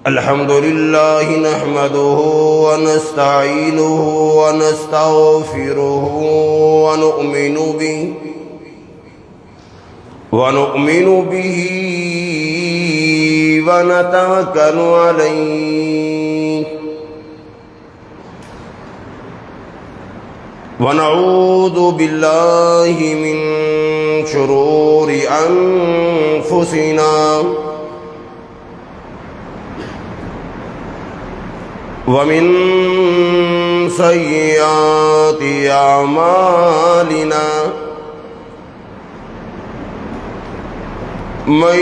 الحمد لله نحمده ونستعينه ونستغفره ونؤمن به ونتوكل عليه ونعوذ بالله من شرور أنفسنا ومن سيئات أعمالنا من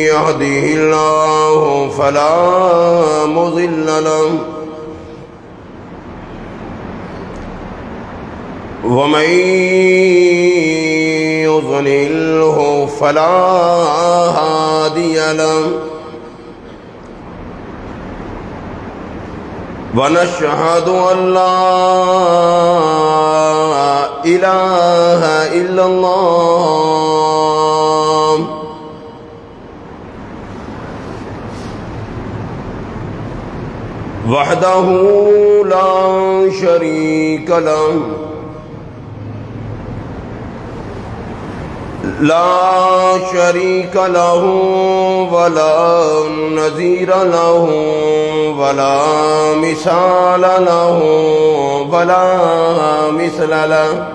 يهده الله فلا مضل له ومن يضلله فلا هادي له ونشهد أن لا إله إلا الله وحده لا شريك له ولا نظير له ولا مثال له ولا مثل له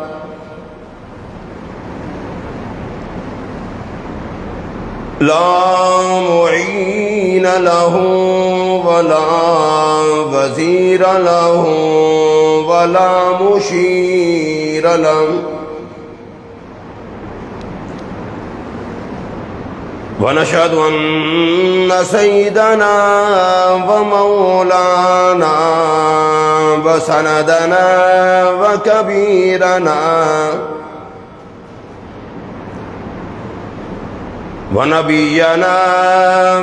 لا معين له ولا وزير له ولا مشير له ونشهد أن سيدنا ومولانا وسندنا وكبيرنا ونبينا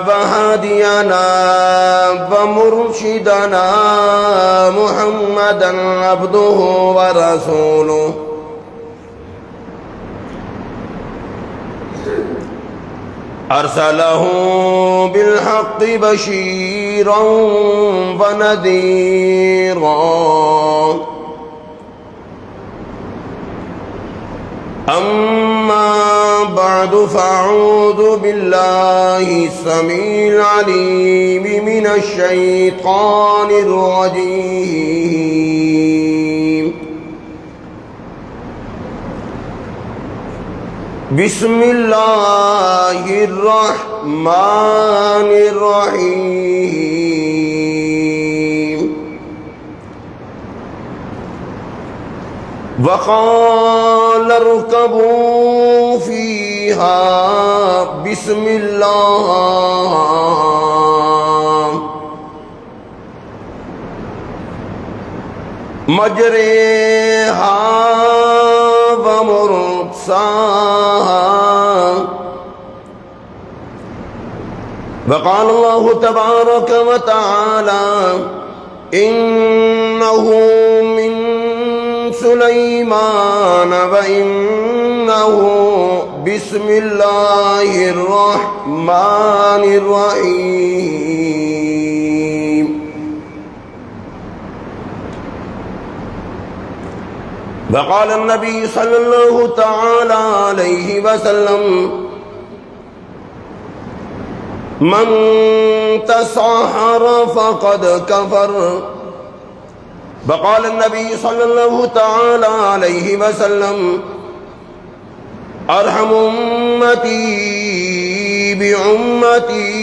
وهادينا ومرشدنا محمدا عبده ورسوله أرسله بالحق بشيرا ونذيرا أما بعد فأعوذ بالله السميع العليم من الشيطان الرجيم بسم الله الرحمن الرحيم وقال اركبوا فيها بسم الله مجريها ومرساها وقال الله تبارك وتعالى إنه من سليمان وإنه بسم الله الرحمن الرحيم وقال النبي صلى الله تعالى عليه وسلم من تسحر فقد كفر وقال النبي صلى الله تعالى عليه وسلم أرحم أمتي بأمتي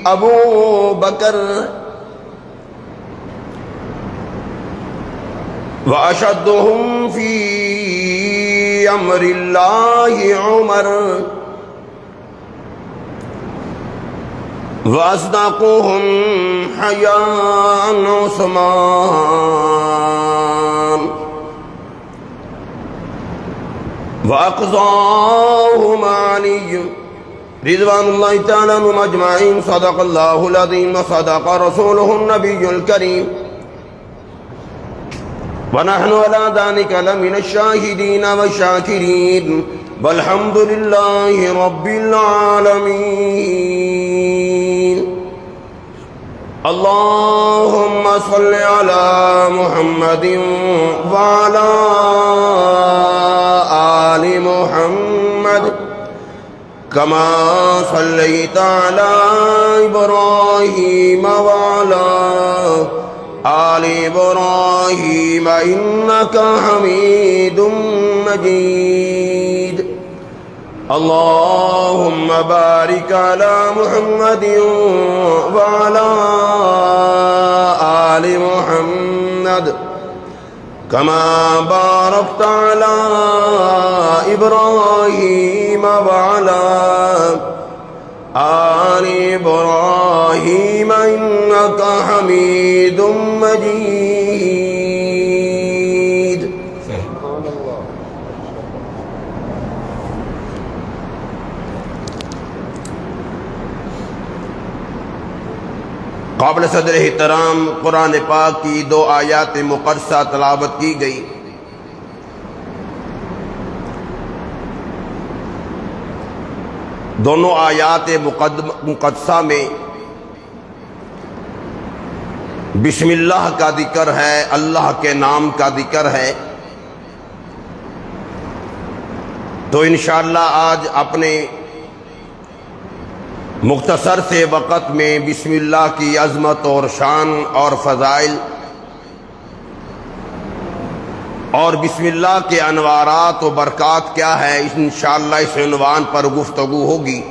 أبو بكر وأشدهم في أمر الله عمر وأصدقهم حياء عثمان وأقضاهم علي رضوان الله تعالى عنهم أجمعين. صدق الله العظيم وصدق رسوله النبي الكريم. ونحن على ذلك لمن الشاهدين والشاكرين والحمد لله رب العالمين. اللهم صل على محمد وعلى آل محمد كما صليت على إبراهيم وعلى آل إبراهيم إنك حميد مجيد. اللهم بارك على محمد وعلى آل محمد كما باركت على إبراهيم وعلى آل إبراهيم إنك حميد مجيد. قابل صدر احترام قرآن پاک کی دو آیات مقدسہ تلاوت کی گئی. دونوں آیات مقدسہ میں بسم اللہ کا ذکر ہے، اللہ کے نام کا ذکر ہے. تو انشاءاللہ آج اپنے مختصر سے وقت میں بسم اللہ کی عظمت اور شان اور فضائل اور بسم اللہ کے انوارات و برکات کیا ہے، انشاءاللہ اس عنوان پر گفتگو ہوگی.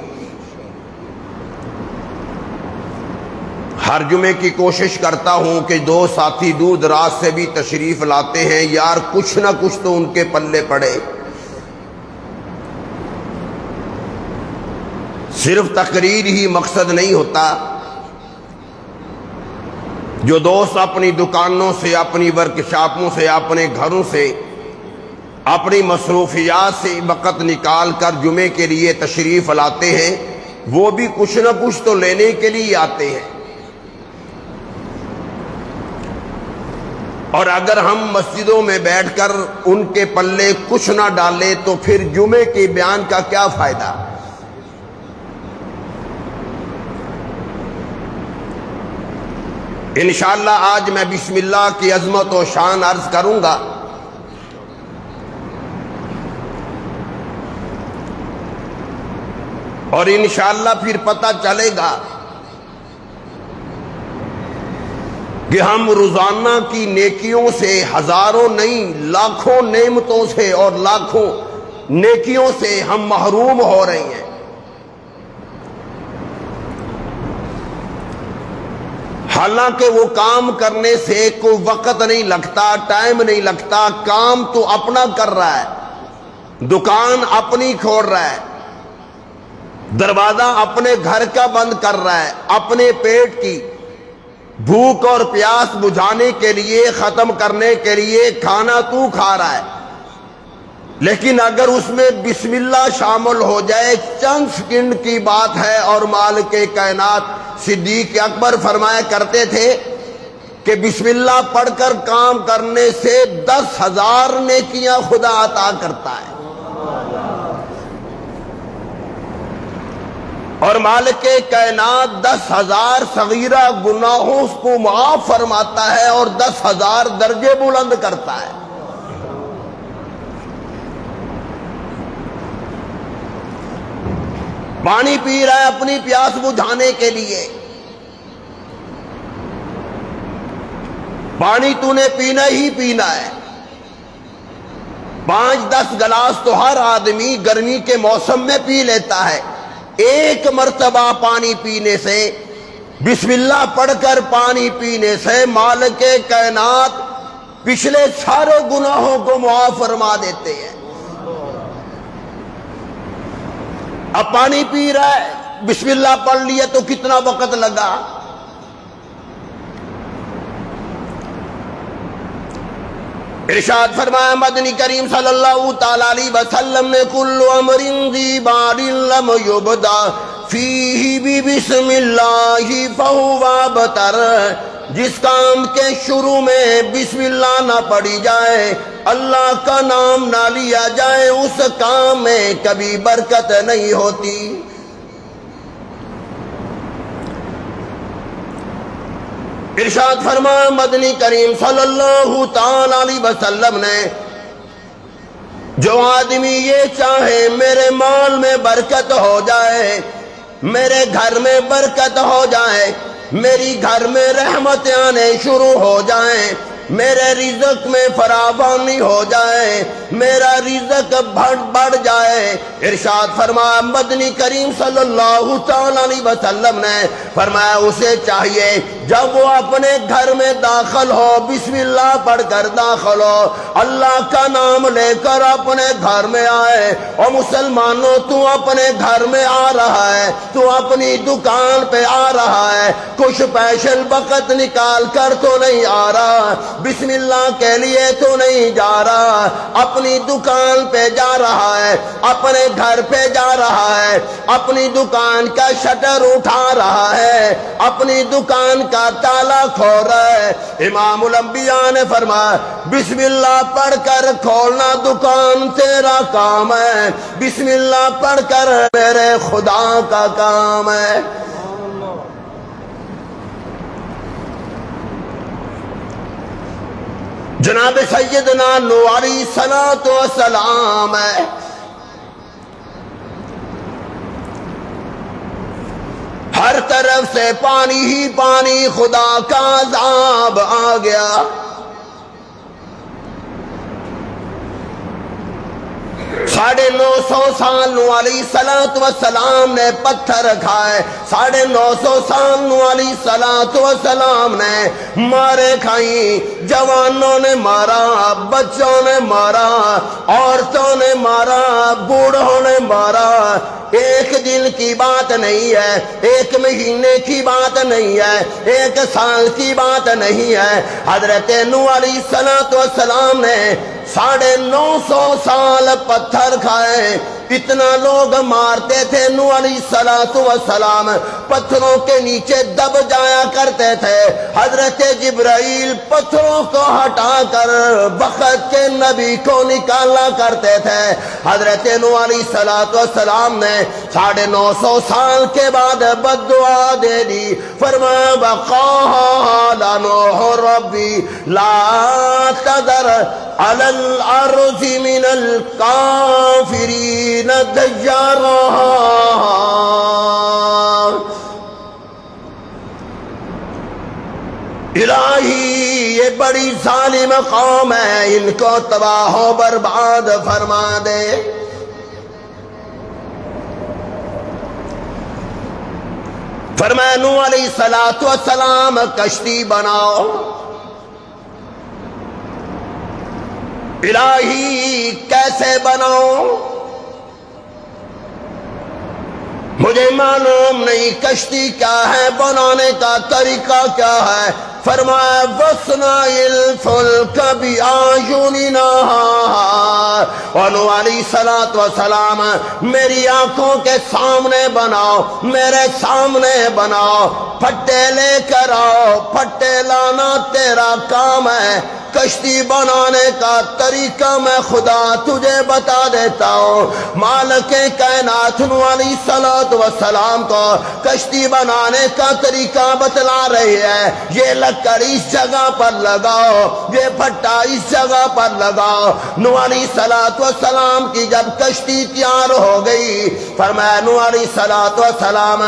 ہر جمعے کی کوشش کرتا ہوں کہ دو ساتھی دور دراز سے بھی تشریف لاتے ہیں، یار کچھ نہ کچھ تو ان کے پلے پڑے. صرف تقریر ہی مقصد نہیں ہوتا. جو دوست اپنی دکانوں سے، اپنی ورکشاپوں سے، اپنے گھروں سے، اپنی مصروفیات سے وقت نکال کر جمعے کے لیے تشریف لاتے ہیں، وہ بھی کچھ نہ کچھ تو لینے کے لیے آتے ہیں. اور اگر ہم مسجدوں میں بیٹھ کر ان کے پلے کچھ نہ ڈالیں تو پھر جمعے کے بیان کا کیا فائدہ؟ انشاءاللہ آج میں بسم اللہ کی عظمت و شان عرض کروں گا. اور انشاءاللہ پھر پتہ چلے گا کہ ہم روزانہ کی نیکیوں سے ہزاروں نہیں لاکھوں نعمتوں سے اور لاکھوں نیکیوں سے ہم محروم ہو رہے ہیں. حالانکہ وہ کام کرنے سے کوئی وقت نہیں لگتا، ٹائم نہیں لگتا. کام تو اپنا کر رہا ہے، دکان اپنی کھول رہا ہے، دروازہ اپنے گھر کا بند کر رہا ہے، اپنے پیٹ کی بھوک اور پیاس بجھانے کے لیے، ختم کرنے کے لیے کھانا تو کھا رہا ہے. لیکن اگر اس میں بسم اللہ شامل ہو جائے، چند سیکنڈ کی بات ہے. اور مالک کائنات صدیق اکبر فرمایا کرتے تھے کہ بسم اللہ پڑھ کر کام کرنے سے 10,000 نیکیاں خدا عطا کرتا ہے. اور مالک کائنات 10,000 صغیرہ گناہوں کو معاف فرماتا ہے اور 10,000 درجے بلند کرتا ہے. پانی پی رہا ہے اپنی پیاس بجھانے کے لیے. پانی تو نے پینا ہی پینا ہے. 5-10 گلاس تو ہر آدمی گرمی کے موسم میں پی لیتا ہے. ایک مرتبہ پانی پینے سے، بسم اللہ پڑھ کر پانی پینے سے مالک کائنات پچھلے سارے گناہوں کو معاف فرما دیتے ہیں. اب پانی پی رہا ہے، بسم اللہ پڑھ لیا تو کتنا وقت لگا؟ ارشاد فرمایا مدنی کریم صلی اللہ تعالی علیہ وسلم نے کل امر ذی بال لم یبدا فیہ بسم اللہ فہو ابتر جس کام کے شروع میں بسم اللہ نہ پڑھی جائے، اللہ کا نام نہ لیا جائے، اس کام میں کبھی برکت نہیں ہوتی۔ ارشاد فرمایا مدنی کریم صلی اللہ تعالی علیہ وسلم نے، جو آدمی یہ چاہے میرے مال میں برکت ہو جائے، میرے گھر میں برکت ہو جائے، میری گھر میں رحمتیں آنے شروع ہو جائیں، میرے رزق میں فراوانی ہو جائے، میرا رزق بڑھ جائے، ارشاد فرمایا مدنی کریم صلی اللہ تعالی علیہ وسلم نے فرمایا اسے چاہیے جب وہ اپنے گھر میں داخل ہو بسم اللہ پڑھ کر داخل ہو، اللہ کا نام لے کر اپنے گھر میں آئے۔ اور مسلمانوں تو اپنے گھر میں آ رہا ہے، تو اپنی دکان پہ آ رہا ہے، کچھ پیشل وقت نکال کر تو نہیں آ رہا، بسم اللہ کے لیے تو نہیں جا رہا، اپنی دکان پہ جا رہا ہے، اپنے گھر پہ جا رہا ہے، اپنی دکان کا شٹر اٹھا رہا ہے، اپنی دکان کا تالا کھول رہا ہے۔ امام الانبیاء نے فرمایا بسم اللہ پڑھ کر کھولنا دکان تیرا کام ہے، بسم اللہ پڑھ کر میرے خدا کا کام ہے۔ جناب سیدنا نوح علیہ السلام ہے، ہر طرف سے پانی ہی پانی، خدا کا عذاب آ گیا۔ 950 سال نوح علیہ السلام نے پتھر کھائے، 950 سال نوح علیہ السلام نے مارے کھائیں، جوانوں نے مارا، بچوں نے مارا، عورتوں نے مارا، بوڑھوں نے مارا۔ ایک دن کی بات نہیں ہے، ایک مہینے کی بات نہیں ہے، ایک سال کی بات نہیں ہے۔ حضرت نوح علیہ السلام نے 950 سال پتھر کھائے، اتنا لوگ مارتے تھے نوح علیہ السلام پتھروں کے نیچے دب جایا کرتے تھے۔ حضرت جبرائیل پتھروں کو ہٹا کر وقت کے نبی کو نکالا کرتے تھے۔ حضرت نوح علیہ السلام نے 950 سال کے بعد بد دعا دے دی، فرمایا وقال نوح ربی لا تذر علی الارض من الکافرین دیارا۔ الہی یہ بڑی ظالم قوم ہے، ان کو تباہ و برباد فرما دے۔ فرمایا نوح علیہ السلام کشتی بناؤ۔ الہی کیسے بناؤں؟ مجھے معلوم نہیں کشتی کیا ہے، بنانے کا طریقہ کیا ہے۔ فرمایا وَاصْنَعِ الْفُلْكَ بِأَعْيُنِنَا، اور نوح علیہ السلام میری آنکھوں کے سامنے بناؤ، میرے سامنے بناؤ، پھٹے لے کر آؤ، پھٹے لانا تیرا کام ہے، کشتی بنانے کا طریقہ میں خدا تجھے بتا دیتا ہوں۔ مالک کائنات نوح علیہ السلام کو کشتی بنانے کا طریقہ بتلا رہی ہے، یہ لکڑ اس جگہ پر لگاؤ، یہ پھٹا اس جگہ پر لگاؤ۔ نوح علیہ السلام کی جب کشتی تیار ہو گئی، فرمایا نوح علیہ السلام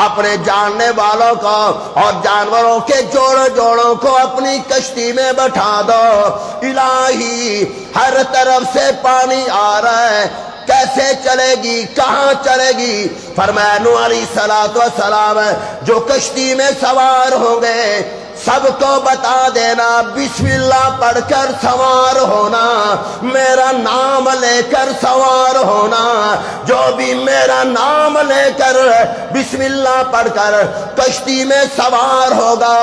اپنے جاننے والوں کو اور جانوروں کے جوڑوں کو اپنی کشتی میں بٹھا دو۔ الہی ہر طرف سے پانی آ رہا ہے، کیسے چلے گی، کہاں چلے گی؟ فرمایا نوح علیہ السلام جو کشتی میں سوار ہوں گے سب کو بتا دینا بسم اللہ پڑھ کر سوار ہونا، میرا نام لے کر سوار ہونا۔ جو بھی میرا نام لے کر بسم اللہ پڑھ کر کشتی میں سوار ہوگا،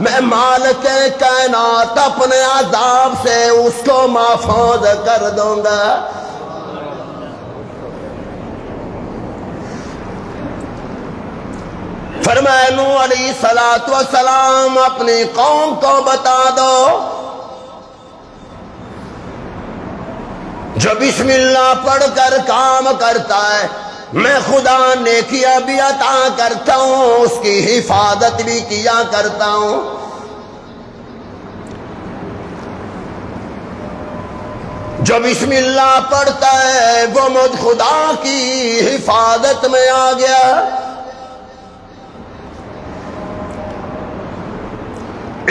میں مالک کائنات اپنے عذاب سے اس کو محفوظ کر دوں گا۔ فرمایا نوح علیہ الصلوۃ والسلام اپنی قوم کو بتا دو جو بسم اللہ پڑھ کر کام کرتا ہے میں خدا نیکیاں بھی عطا کرتا ہوں، اس کی حفاظت بھی کیا کرتا ہوں۔ جو بسم اللہ پڑھتا ہے وہ مجھ خدا کی حفاظت میں آ گیا۔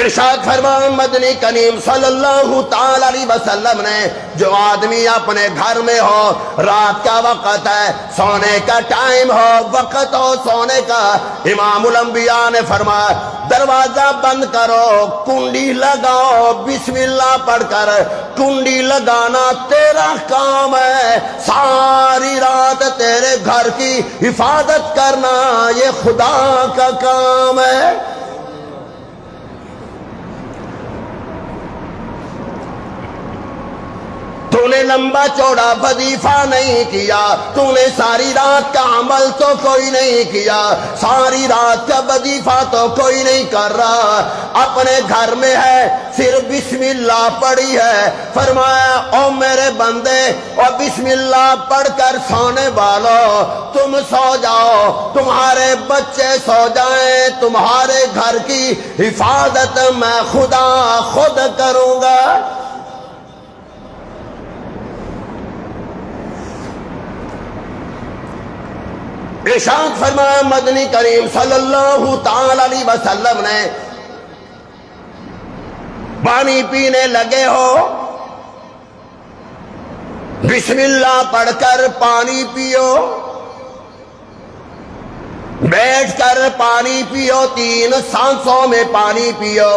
ارشاد فرمایا مدنی کریم صلی اللہ تعالی علیہ وسلم نے جو آدمی اپنے گھر میں ہو، رات کا وقت ہے، سونے کا ٹائم ہو، وقت ہو سونے کا، امام الانبیاء نے فرمایا دروازہ بند کرو، کنڈی لگاؤ، بسم اللہ پڑھ کر کنڈی لگانا تیرا کام ہے، ساری رات تیرے گھر کی حفاظت کرنا یہ خدا کا کام ہے۔ تو نے لمبا چوڑا وظیفہ نہیں کیا، تو نے ساری رات کا عمل تو کوئی نہیں کیا، ساری رات کا وظیفہ تو کوئی نہیں کر رہا، اپنے گھر میں ہے صرف بسم اللہ پڑھی ہے۔ فرمایا او میرے بندے اور بسم اللہ پڑھ کر سونے والوں تم سو جاؤ، تمہارے بچے سو جائیں، تمہارے گھر کی حفاظت میں خدا خود کروں گا۔ ارشاد فرمایا مدنی کریم صلی اللہ تعالی علیہ وسلم نے پانی پینے لگے ہو، بسم اللہ پڑھ کر پانی پیو، بیٹھ کر پانی پیو، 3 سانسوں میں پانی پیو،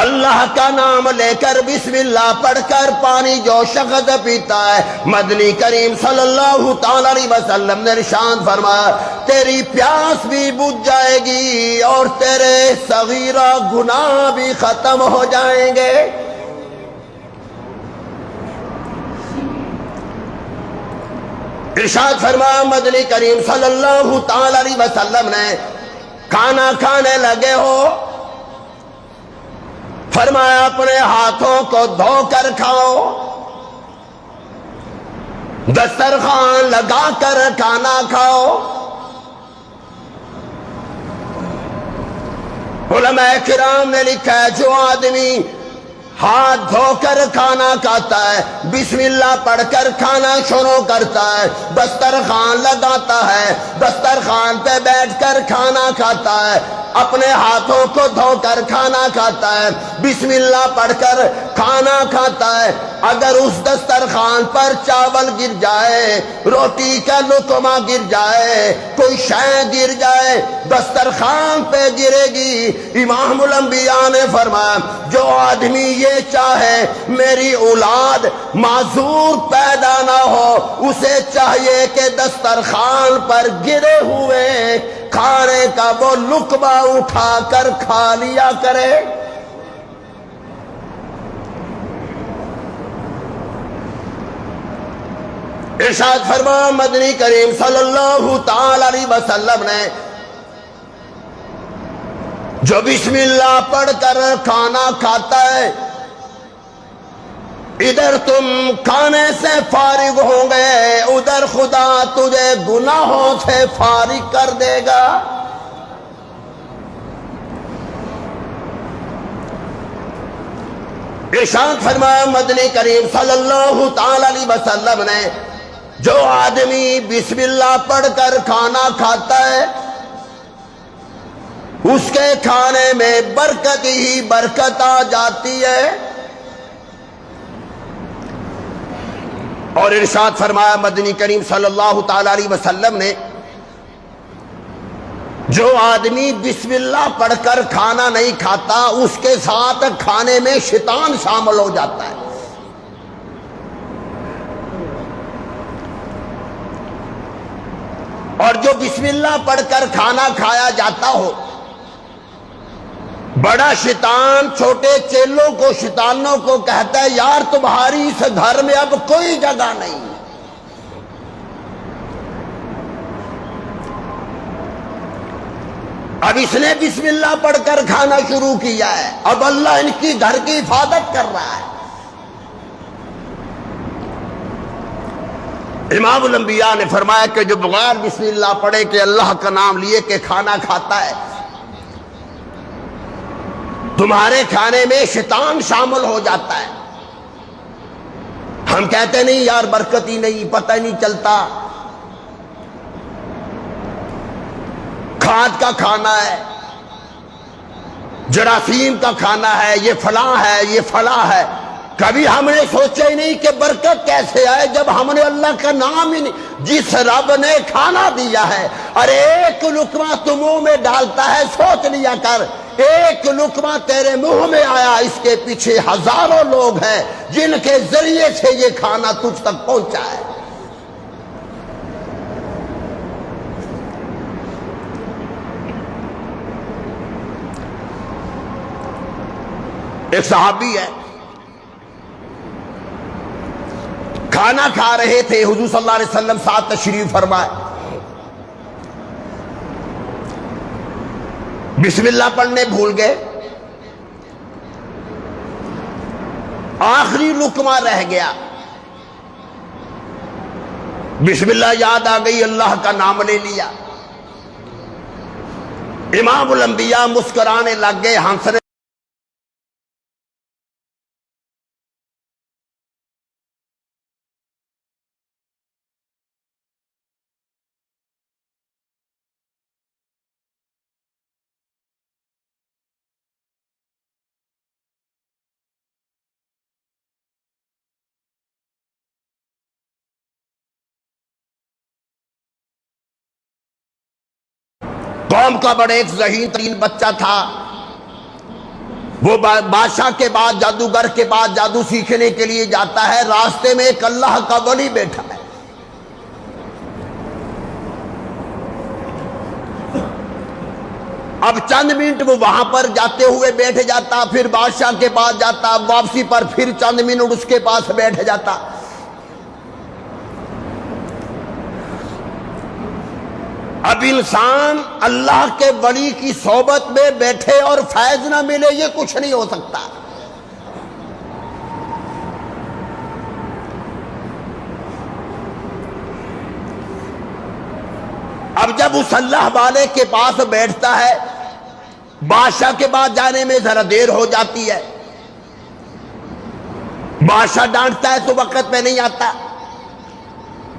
اللہ کا نام لے کر بسم اللہ پڑھ کر پانی جو شخص پیتا ہے مدنی کریم صلی اللہ تعالی علیہ وسلم نے ارشاد فرمایا تیری پیاس بھی بجھ جائے گی اور تیرے صغیرہ گناہ بھی ختم ہو جائیں گے۔ ارشاد فرمایا مدنی کریم صلی اللہ تعالی علیہ وسلم نے کھانا کھانے لگے ہو، فرمایا اپنے ہاتھوں کو دھو کر کھاؤ، دسترخوان لگا کر کھانا کھاؤ۔ علماء کرام نے لکھا ہے جو آدمی ہاتھ دھو کر کھانا کھاتا ہے، بسم اللہ پڑھ کر کھانا شروع کرتا ہے، دسترخوان لگاتا ہے، دسترخوان پہ بیٹھ کر کھانا کھاتا ہے، اپنے ہاتھوں کو دھو کر کھانا کھاتا ہے، بسم اللہ پڑھ کر کھانا کھاتا ہے، اگر اس دسترخوان پر چاول گر جائے، روٹی کا لقمہ گر جائے، کوئی شے گر جائے دسترخوان پہ گرے گی۔ امام الانبیاء نے فرمایا جو آدمی یہ چاہے میری اولاد معذور پیدا نہ ہو، اسے چاہیے کہ دسترخوان پر گرے ہوئے کھانے کا وہ لقمہ اٹھا کر کھا لیا کرے۔ ارشاد فرمایا مدنی کریم صلی اللہ تعالی علیہ وسلم نے جو بسم اللہ پڑھ کر کھانا کھاتا ہے ادھر تم کھانے سے فارغ ہوں گے، ادھر خدا تجھے گناہوں سے فارغ کر دے گا۔ ارشاد فرمایا مدنی کریم صلی اللہ تعالی علیہ وسلم نے جو آدمی بسم اللہ پڑھ کر کھانا کھاتا ہے اس کے کھانے میں برکت ہی برکت آ جاتی ہے۔ اور ارشاد فرمایا مدنی کریم صلی اللہ تعالی علیہ وسلم نے جو آدمی بسم اللہ پڑھ کر کھانا نہیں کھاتا اس کے ساتھ کھانے میں شیطان شامل ہو جاتا ہے۔ اور جو بسم اللہ پڑھ کر کھانا کھایا جاتا ہو بڑا شیطان چھوٹے چیلوں کو شیطانوں کو کہتا ہے یار تمہاری اس گھر میں اب کوئی جگہ نہیں۔ اب اس نے بسم اللہ پڑھ کر کھانا شروع کیا ہے، اب اللہ ان کی گھر کی حفاظت کر رہا ہے۔ امام الانبیاء نے فرمایا کہ جو بغیر بسم اللہ پڑھے کہ اللہ کا نام لیے کہ کھانا کھاتا ہے، تمہارے کھانے میں شیطان شامل ہو جاتا ہے۔ ہم کہتے نہیں یار برکت ہی نہیں، پتہ ہی نہیں چلتا، کھاد کا کھانا ہے، جراثیم کا کھانا ہے، یہ فلاں ہے، یہ فلاں ہے۔ کبھی ہم نے سوچا ہی نہیں کہ برکت کیسے آئے جب ہم نے اللہ کا نام ہی نہیں۔ جس رب نے کھانا دیا ہے، ارے ایک لقمہ تو منہ میں ڈالتا ہے، سوچ لیا کر، ایک لقمہ تیرے منہ میں آیا، اس کے پیچھے ہزاروں لوگ ہیں جن کے ذریعے سے یہ کھانا تجھ تک پہنچا ہے۔ ایک صحابی ہے، کھانا کھا رہے تھے، حضور صلی اللہ علیہ وسلم ساتھ تشریف فرمائے، بسم اللہ پڑھنے بھول گئے، آخری لقمہ رہ گیا، بسم اللہ یاد آ گئی، اللہ کا نام لے لیا۔ امام الانبیاء مسکرانے لگ گئے، ہنسنے قوم کا بڑے ایک ذہین ترین بچہ تھا، وہ بادشاہ کے بعد، جادوگر کے بعد جادو سیکھنے کے لیے جاتا ہے، راستے میں ایک اللہ کا ولی بیٹھا ہے، اب چند منٹ وہ وہاں پر جاتے ہوئے بیٹھ جاتا، پھر بادشاہ کے پاس جاتا، واپسی پر پھر چند منٹ اس کے پاس بیٹھ جاتا۔ اب انسان اللہ کے ولی کی صحبت میں بیٹھے اور فیض نہ ملے، یہ کچھ نہیں ہو سکتا۔ اب جب اس اللہ والے کے پاس بیٹھتا ہے، بادشاہ کے بعد جانے میں ذرا دیر ہو جاتی ہے، بادشاہ ڈانٹتا ہے تو وقت پہ نہیں آتا،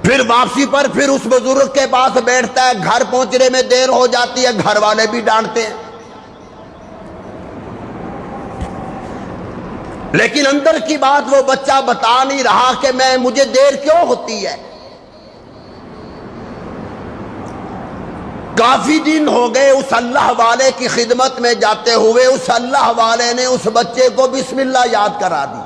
پھر واپسی پر پھر اس بزرگ کے پاس بیٹھتا ہے، گھر پہنچنے میں دیر ہو جاتی ہے، گھر والے بھی ڈانٹتے ہیں، لیکن اندر کی بات وہ بچہ بتا نہیں رہا کہ مجھے دیر کیوں ہوتی ہے۔ کافی دن ہو گئے اس اللہ والے کی خدمت میں جاتے ہوئے، اس اللہ والے نے اس بچے کو بسم اللہ یاد کرا دی،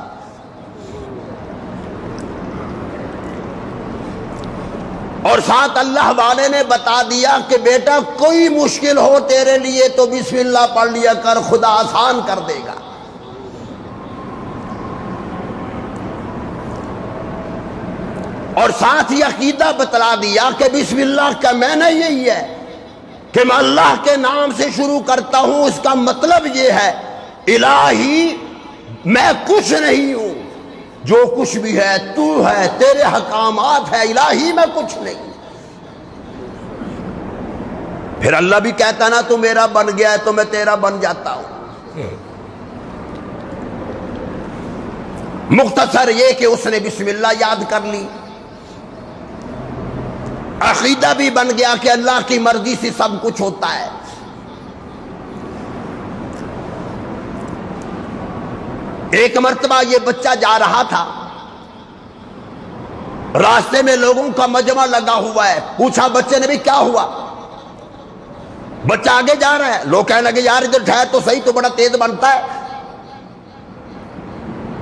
اور ساتھ اللہ والے نے بتا دیا کہ بیٹا کوئی مشکل ہو تیرے لیے تو بسم اللہ پڑھ لیا کر، خدا آسان کر دے گا۔ اور ساتھ یہ عقیدہ بتلا دیا کہ بسم اللہ کا معنی یہی ہے کہ میں اللہ کے نام سے شروع کرتا ہوں، اس کا مطلب یہ ہے الہی میں کچھ نہیں ہوں، جو کچھ بھی ہے تو ہے، تیرے حکامات ہے الہی، میں کچھ نہیں۔ پھر اللہ بھی کہتا نا تو میرا بن گیا ہے تو میں تیرا بن جاتا ہوں۔ مختصر یہ کہ اس نے بسم اللہ یاد کر لی، عقیدہ بھی بن گیا کہ اللہ کی مرضی سے سب کچھ ہوتا ہے۔ ایک مرتبہ یہ بچہ جا رہا تھا، راستے میں لوگوں کا مجمع لگا ہوا ہے، پوچھا بچے نے بھی کیا ہوا؟ بچہ آگے جا رہا ہے، لوگ کہنے لگے یار ادھر ٹھہر تو صحیح، تو بڑا تیز بنتا ہے،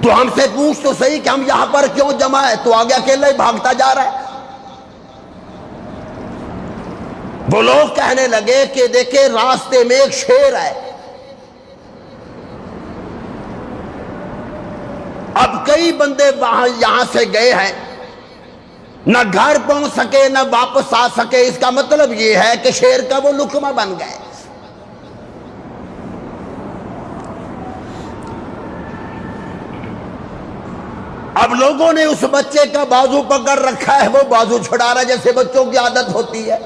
تو ہم سے پوچھ تو صحیح کہ ہم یہاں پر کیوں جمع ہے، تو آگے اکیلا ہی بھاگتا جا رہا ہے۔ وہ لوگ کہنے لگے کہ دیکھیں راستے میں ایک شیر ہے، اب کئی بندے وہاں یہاں سے گئے ہیں، نہ گھر پہنچ سکے نہ واپس آ سکے، اس کا مطلب یہ ہے کہ شیر کا وہ لقمہ بن گئے۔ اب لوگوں نے اس بچے کا بازو پکڑ رکھا ہے، وہ بازو چھڑا رہا ہے جیسے بچوں کی عادت ہوتی ہے۔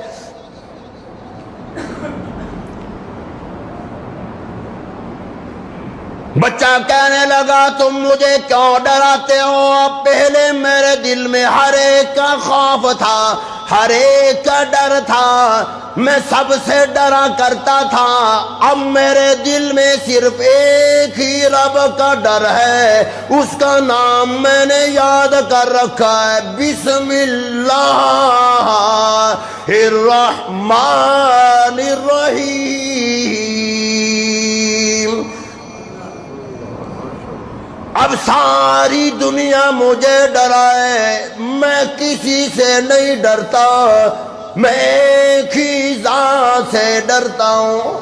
بچہ کہنے لگا تم مجھے کیوں ڈراتے ہو؟ پہلے میرے دل میں ہر ایک کا خوف تھا، ہر ایک کا ڈر تھا، میں سب سے ڈرا کرتا تھا، اب میرے دل میں صرف ایک ہی رب کا ڈر ہے، اس کا نام میں نے یاد کر رکھا ہے، بسم اللہ الرحمن الرحیم۔ اب ساری دنیا مجھے ڈرائے، میں کسی سے نہیں ڈرتا، میں ایک ہی ذات سے ڈرتا ہوں۔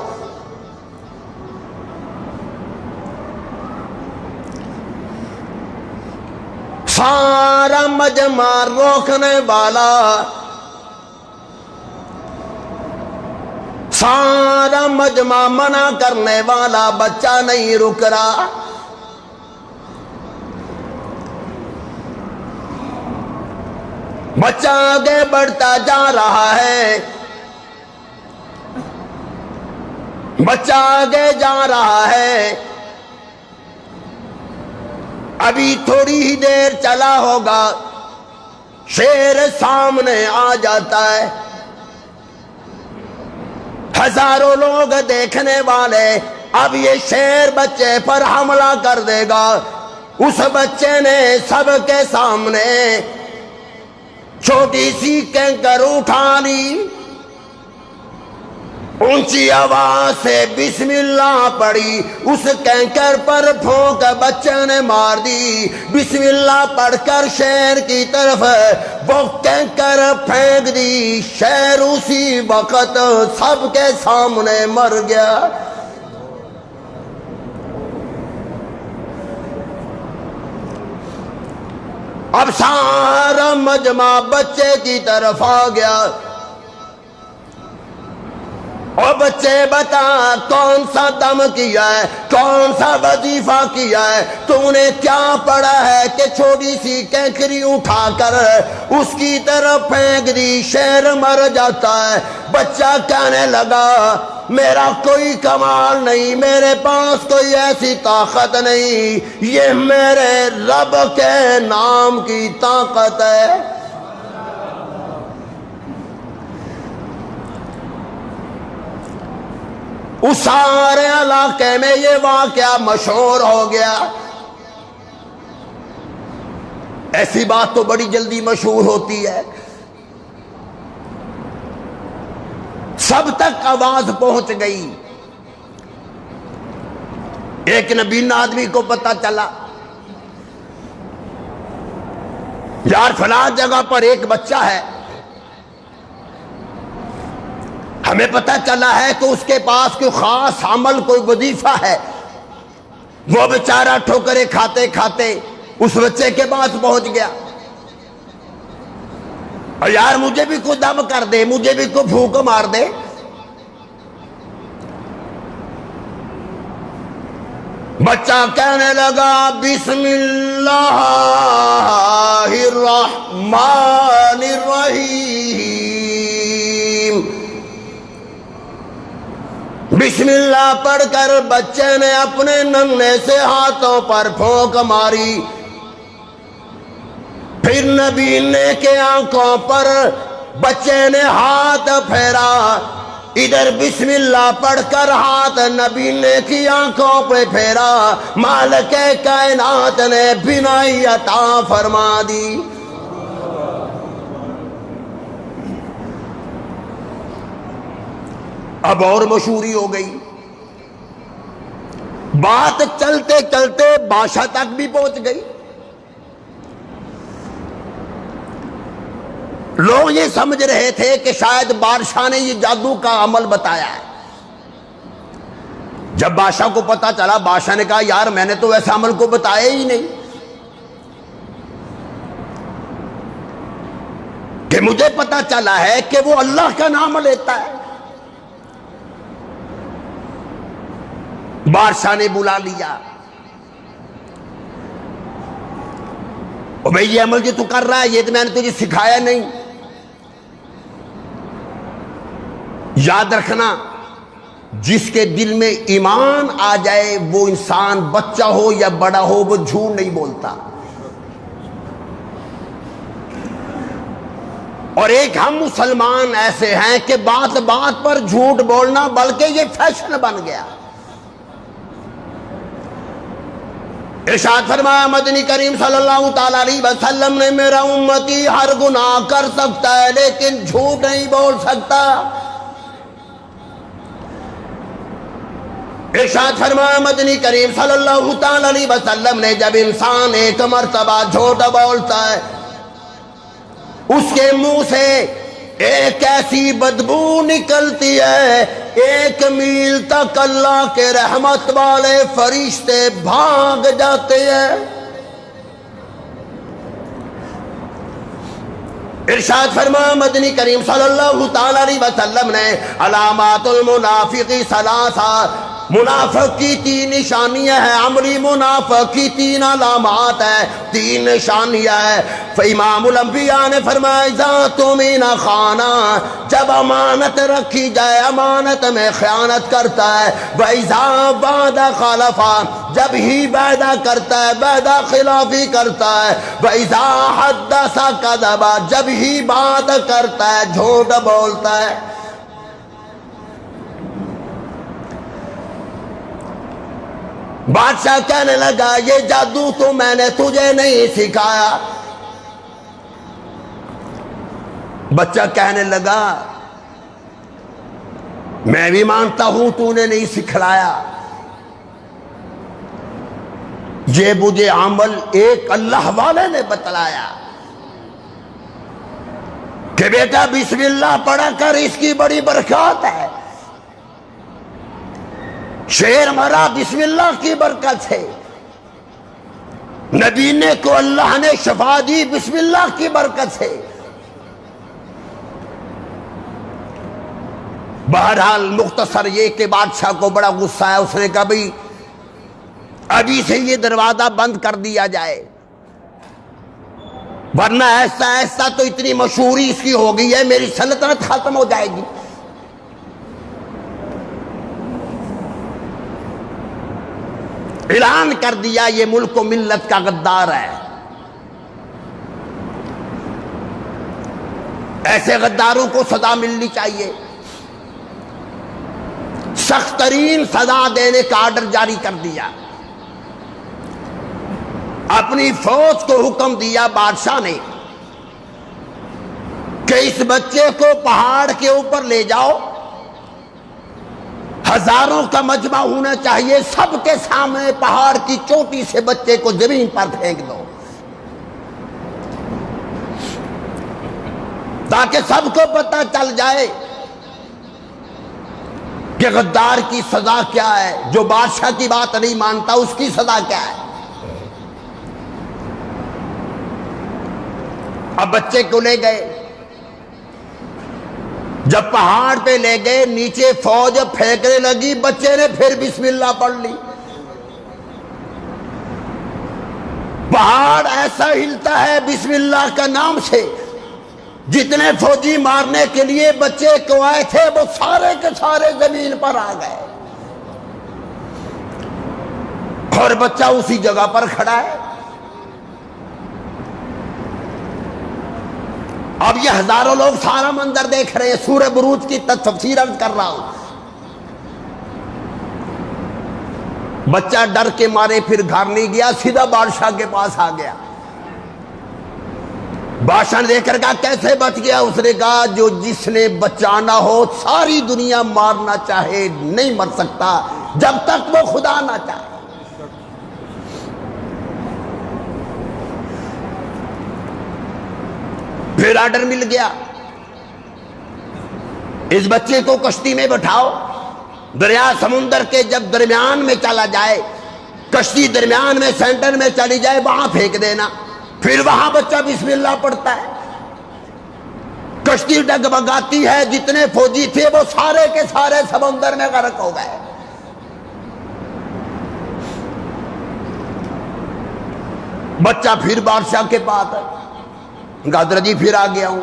سارا مجمع روکنے والا، سارا مجمع منع کرنے والا، بچہ نہیں رک رہا۔ بچہ آگے بڑھتا جا رہا ہے، بچہ آگے جا رہا ہے، ابھی تھوڑی ہی دیر چلا ہوگا، شیر سامنے آ جاتا ہے، ہزاروں لوگ دیکھنے والے، اب یہ شیر بچے پر حملہ کر دے گا۔ اس بچے نے سب کے سامنے چھوٹی سی کنکر اٹھا لی، اونچی آواز سے بسم اللہ پڑھی، اس کنکر پر پھونک بچے نے مار دی۔ بسم اللہ پڑھ کر شیر کی طرف وہ کنکر پھینک دی، شیر اسی وقت سب کے سامنے مر گیا۔ اب سارا مجمع بچے کی طرف آ گیا، اور بچے بتا کون سا دم کیا ہے، کون سا وظیفہ کیا ہے، تو نے کیا پڑھا ہے کہ چھوٹی سی کینکری اٹھا کر اس کی طرف پھینک دی، شیر مر جاتا ہے۔ بچہ کہنے لگا میرا کوئی کمال نہیں، میرے پاس کوئی ایسی طاقت نہیں، یہ میرے رب کے نام کی طاقت ہے۔ اس سارے علاقے میں یہ واقعہ مشہور ہو گیا۔ ایسی بات تو بڑی جلدی مشہور ہوتی ہے، سب تک آواز پہنچ گئی۔ ایک نبینا آدمی کو پتا چلا یار فلاں جگہ پر ایک بچہ ہے، ہمیں پتا چلا ہے کہ اس کے پاس کوئی خاص عمل، کوئی وظیفہ ہے، وہ بیچارہ ٹھوکریں کھاتے کھاتے اس بچے کے پاس پہنچ گیا، اور یار مجھے بھی کوئی دم کر دے، مجھے بھی کوئی پھونک مار دے۔ بچہ کہنے لگا بسم اللہ الرحمن الرحیم، بسم اللہ پڑھ کر بچے نے اپنے ننھے سے ہاتھوں پر پھونک ماری، پھر نبینے کے آنکھوں پر بچے نے ہاتھ پھیرا، ادھر بسم اللہ پڑھ کر ہاتھ نبینے کی آنکھوں پہ پھیرا، مالک کائنات نے بینائی عطا فرما دی۔ اب اور مشہوری ہو گئی، بات چلتے چلتے بادشاہ تک بھی پہنچ گئی۔ لوگ یہ سمجھ رہے تھے کہ شاید بادشاہ نے یہ جادو کا عمل بتایا ہے۔ جب بادشاہ کو پتا چلا، بادشاہ نے کہا یار میں نے تو ایسا عمل کو بتایا ہی نہیں، کہ مجھے پتا چلا ہے کہ وہ اللہ کا نام لیتا ہے۔ بادشاہ نے بلا لیا، او بھئی یہ عمل جو تو کر رہا ہے یہ تو میں نے تجھے سکھایا نہیں. یاد رکھنا جس کے دل میں ایمان آ جائے وہ انسان بچہ ہو یا بڑا ہو وہ جھوٹ نہیں بولتا. اور ایک ہم مسلمان ایسے ہیں کہ بات بات پر جھوٹ بولنا بلکہ یہ فیشن بن گیا. ارشاد فرمایا مدنی کریم صلی اللہ تعالی علیہ وسلم نے میرا امتی ہر گناہ کر سکتا ہے لیکن جھوٹ نہیں بول سکتا. ارشاد فرمایا مدنی کریم صلی اللہ تعالی علیہ وسلم نے جب انسان ایک مرتبہ جھوٹ بولتا ہے اس کے منہ سے ایک ایسی بدبو نکلتی ہے 1 میل تک اللہ کے رحمت والے فرشتے بھاگ جاتے ہیں. ارشاد فرمایا مدنی کریم صلی اللہ تعالی علیہ وسلم نے علامات المنافق ثلاثہ منافق کی 3 نشانیاں ہیں. عملی منافق کی 3 علامات ہیں 3 نشانیاں ہیں. امام الانبیاء نے فرمایا اذا تؤمن خان جب امانت رکھی جائے امانت میں خیانت کرتا ہے. واذا وعد خلف جب ہی وعدہ کرتا ہے وعدہ خلافی کرتا ہے. واذا حدث کذب جب ہی بات کرتا ہے جھوٹ بولتا ہے. بادشاہ کہنے لگا یہ جادو تو میں نے تجھے نہیں سکھایا. بچہ کہنے لگا میں بھی مانتا ہوں تو نے نہیں سکھلایا. یہ مجھے عمل ایک اللہ والے نے بتلایا کہ بیٹا بسم اللہ پڑھا کر اس کی بڑی برکات ہے. شیر مرا بسم اللہ کی برکت سے. نبینے کو اللہ نے شفا دی بسم اللہ کی برکت سے. بہرحال مختصر یہ کہ بادشاہ کو بڑا غصہ ہے. اس نے کہا بھئی ابھی سے یہ دروازہ بند کر دیا جائے ورنہ ایسا ایسا تو اتنی مشہوری اس کی ہو گئی ہے میری سلطنت ختم ہو جائے گی. اعلان کر دیا یہ ملک و ملت کا غدار ہے. ایسے غداروں کو سزا ملنی چاہیے. سخت ترین سزا دینے کا آرڈر جاری کر دیا. اپنی فوج کو حکم دیا بادشاہ نے کہ اس بچے کو پہاڑ کے اوپر لے جاؤ. ہزاروں کا مجمع ہونا چاہیے. سب کے سامنے پہاڑ کی چوٹی سے بچے کو زمین پر پھینک دو تاکہ سب کو پتہ چل جائے کہ غدار کی سزا کیا ہے. جو بادشاہ کی بات نہیں مانتا اس کی سزا کیا ہے. اب بچے کو لے گئے. جب پہاڑ پہ لے گئے نیچے فوج پھینکنے لگی بچے نے پھر بسم اللہ پڑھ لی. پہاڑ ایسا ہلتا ہے بسم اللہ کا نام سے. جتنے فوجی مارنے کے لیے بچے کو آئے تھے وہ سارے کے سارے زمین پر آ گئے اور بچہ اسی جگہ پر کھڑا ہے. اب یہ ہزاروں لوگ سارا منظر دیکھ رہے ہیں. سورہ بروج کی تفسیر عرض کر رہا ہوں. بچہ ڈر کے مارے پھر گھر نہیں گیا سیدھا بادشاہ کے پاس آ گیا. بادشاہ نے دیکھ کر کہا کیسے بچ گیا. اس نے کہا جو جس نے بچانا ہو ساری دنیا مارنا چاہے نہیں مر سکتا جب تک وہ خدا نہ چاہے. پھر آرڈر مل گیا اس بچے کو کشتی میں بٹھاؤ. دریا سمندر کے جب درمیان میں چلا جائے کشتی درمیان میں سینٹر میں چلی جائے وہاں پھینک دینا. پھر وہاں بچہ بسم اللہ پڑھتا ہے. کشتی ڈگمگاتی ہے. جتنے فوجی تھے وہ سارے کے سارے سمندر میں غرق ہو گئے. بچہ پھر بادشاہ کے پاس ہے، گادر جی پھر آ گیا ہوں۔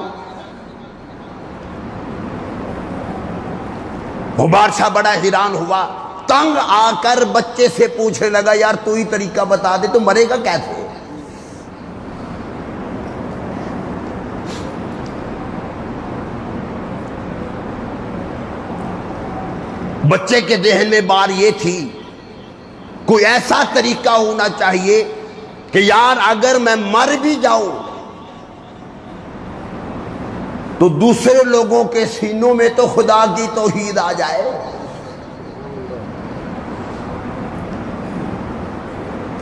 وہ بادشاہ بڑا حیران ہوا، تنگ آ کر بچے سے پوچھنے لگا، یار تو ہی طریقہ بتا دے، تو مرے گا کیسے؟ بچے کے ذہن میں بات یہ تھی کوئی ایسا طریقہ ہونا چاہیے کہ یار اگر میں مر بھی جاؤں تو دوسرے لوگوں کے سینوں میں تو خدا کی توحید آ جائے۔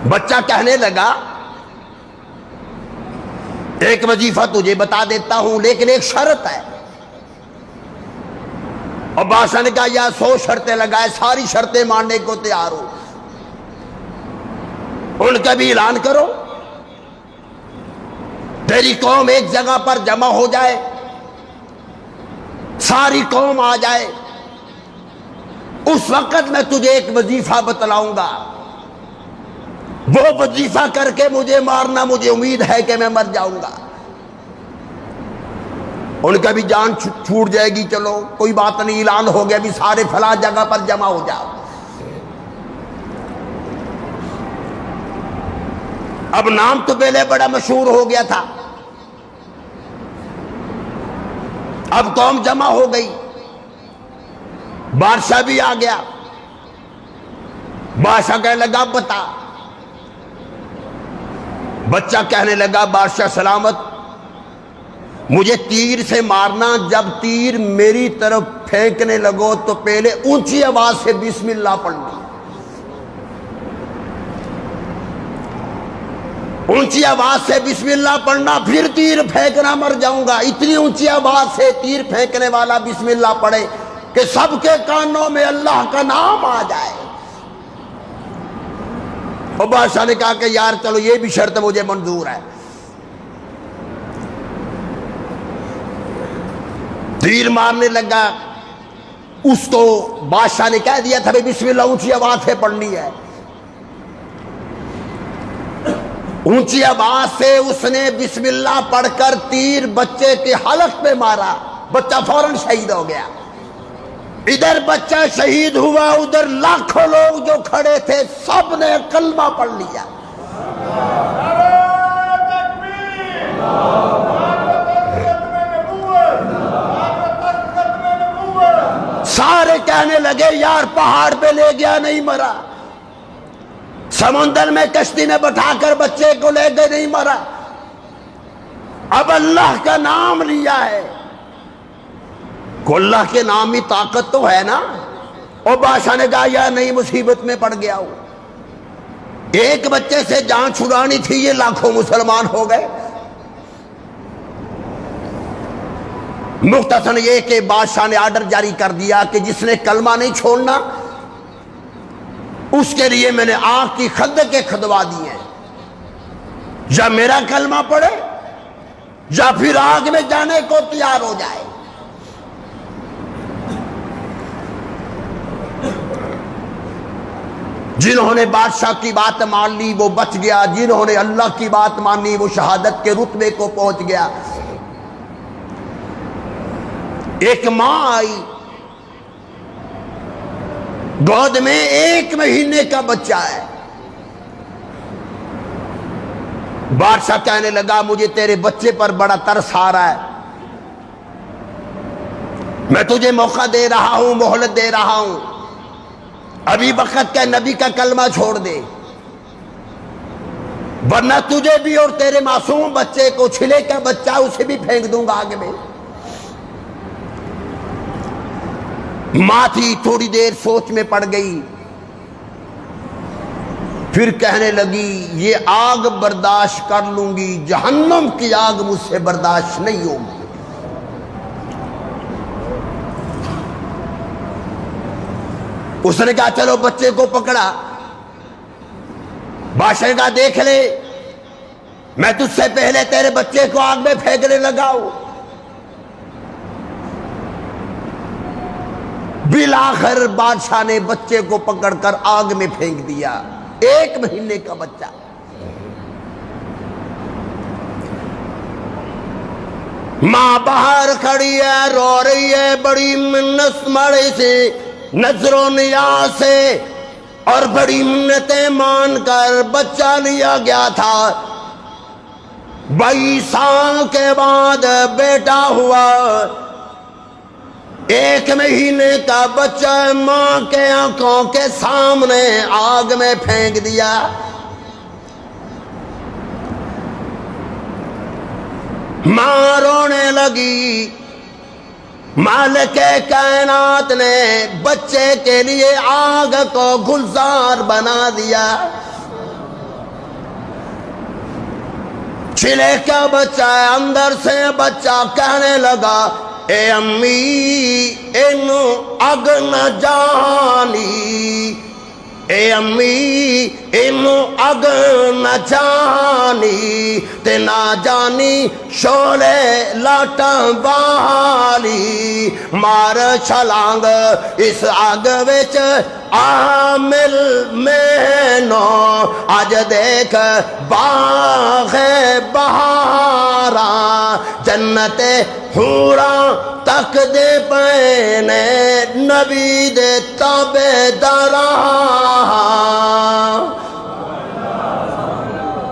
بچہ کہنے لگا، ایک وظیفہ تجھے بتا دیتا ہوں لیکن ایک شرط ہے۔ اور بادشاہ نے کہا یا 100 شرطیں لگائے، ساری شرطیں ماننے کو تیار ہو، ان کا بھی اعلان کرو، تیری قوم ایک جگہ پر جمع ہو جائے، ساری قوم آ جائے، اس وقت میں تجھے ایک وظیفہ بتلاؤں گا، وہ وظیفہ کر کے مجھے مارنا، مجھے امید ہے کہ میں مر جاؤں گا۔ ان کا بھی جان چھوٹ جائے گی، چلو کوئی بات نہیں، اعلان ہو گیا بھی سارے فلاں جگہ پر جمع ہو جاؤ۔ اب نام تو پہلے بڑا مشہور ہو گیا تھا، اب قوم جمع ہو گئی، بادشاہ بھی آ گیا۔ بادشاہ کہنے لگا بتا، بچہ کہنے لگا بادشاہ سلامت، مجھے تیر سے مارنا، جب تیر میری طرف پھینکنے لگو تو پہلے اونچی آواز سے بسم اللہ پڑھنا، اونچی آواز سے بسم اللہ پڑھنا، پھر تیر پھینکنا، مر جاؤں گا۔ اتنی اونچی آواز سے تیر پھینکنے والا بسم اللہ پڑھے کہ سب کے کانوں میں اللہ کا نام آ جائے۔ اور بادشاہ نے کہا کہ یار چلو یہ بھی شرط مجھے منظور ہے۔ تیر مارنے لگا، اس کو بادشاہ نے کہہ دیا تھا بسم اللہ اونچی آواز سے پڑھنی ہے۔ اونچی آواز سے اس نے بسم اللہ پڑھ کر تیر بچے کے حلق پہ مارا، بچہ فوراً شہید ہو گیا۔ ادھر بچہ شہید ہوا، ادھر لاکھوں لوگ جو کھڑے تھے سب نے کلمہ پڑھ لیا۔ سارے کہنے لگے یار پہاڑ پہ لے گیا نہیں مرا، سمندر میں کشتی میں بٹھا کر بچے کو لے گئے نہیں مرا، اب اللہ کا نام لیا ہے، کو اللہ کے نام میں طاقت تو ہے نا۔ اور بادشاہ نے کہا یا نہیں مصیبت میں پڑ گیا ہوں، ایک بچے سے جان چھڑانی تھی، یہ لاکھوں مسلمان ہو گئے۔ مختصر یہ کہ بادشاہ نے آرڈر جاری کر دیا کہ جس نے کلمہ نہیں چھوڑنا اس کے لیے میں نے آگ کی خندقیں کھدوا دی ہیں، یا میرا کلمہ پڑھے یا پھر آگ میں جانے کو تیار ہو جائے۔ جنہوں نے بادشاہ کی بات مان لی وہ بچ گیا، جنہوں نے اللہ کی بات مانی وہ شہادت کے رتبے کو پہنچ گیا۔ ایک ماں آئی، گود میں 1 مہینے کا بچہ ہے۔ بادشاہ کہنے لگا مجھے تیرے بچے پر بڑا ترس آ رہا ہے، میں تجھے موقع دے رہا ہوں، مہلت دے رہا ہوں، ابھی وقت کا نبی کا کلمہ چھوڑ دے، ورنہ تجھے بھی اور تیرے معصوم بچے کو، چھلے کا بچہ اسے بھی پھینک دوں گا آگ میں۔ ماں تھی تھوڑی دیر سوچ میں پڑ گئی، پھر کہنے لگی یہ آگ برداشت کر لوں گی، جہنم کی آگ مجھ سے برداشت نہیں ہوگی۔ اس نے کہا چلو بچے کو پکڑا، بادشاہ نے کہا دیکھ لے میں تجھ سے پہلے تیرے بچے کو آگ میں پھینکنے لگا ہوں۔ بالآخر بادشاہ نے بچے کو پکڑ کر آگ میں پھینک دیا، 1 مہینے کا بچہ۔ ماں باہر کھڑی ہے، رو رہی ہے بڑی منت مڑی سے، نظر و نیاز سے، اور بڑی منتیں مان کر بچہ لیا گیا تھا۔ 22 سال کے بعد بیٹا ہوا، 1 مہینے کا بچہ ماں کے آنکھوں کے سامنے آگ میں پھینک دیا۔ ماں رونے لگی۔ مالک کائنات نے بچے کے لیے آگ کو گلزار بنا دیا۔ چھلے کا بچہ ہے، اندر سے بچہ کہنے لگا، اے امی اینو اگ نہ جانی، اے امی اینو اگ نہ جانی، تے نہ جانی شولے لاٹاں والی، مار چھلانگ اس اگ وچ عامل مینو، اج دیکھ باغ بہاراں جنت حوراں تک دے پینے نبی دے تابعداراں۔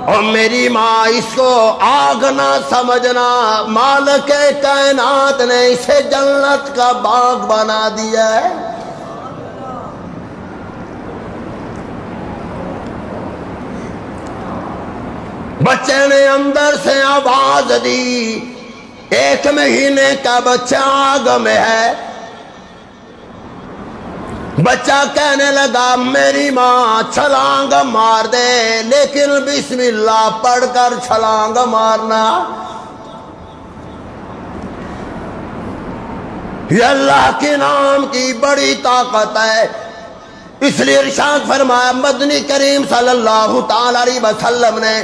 اور میری ماں اس کو آگ نہ سمجھنا، مالک کائنات نے اسے جنت کا باغ بنا دیا ہے۔ بچے نے اندر سے آواز دی، 1 مہینے کا بچہ آگ میں ہے۔ بچہ کہنے لگا، میری ماں چھلانگ مار دے، لیکن بسم اللہ پڑھ کر چھلانگ مارنا۔ یہ اللہ کے نام کی بڑی طاقت ہے، اس لیے ارشاد فرمایا مدنی کریم صلی اللہ تعالی علیہ وسلم نے،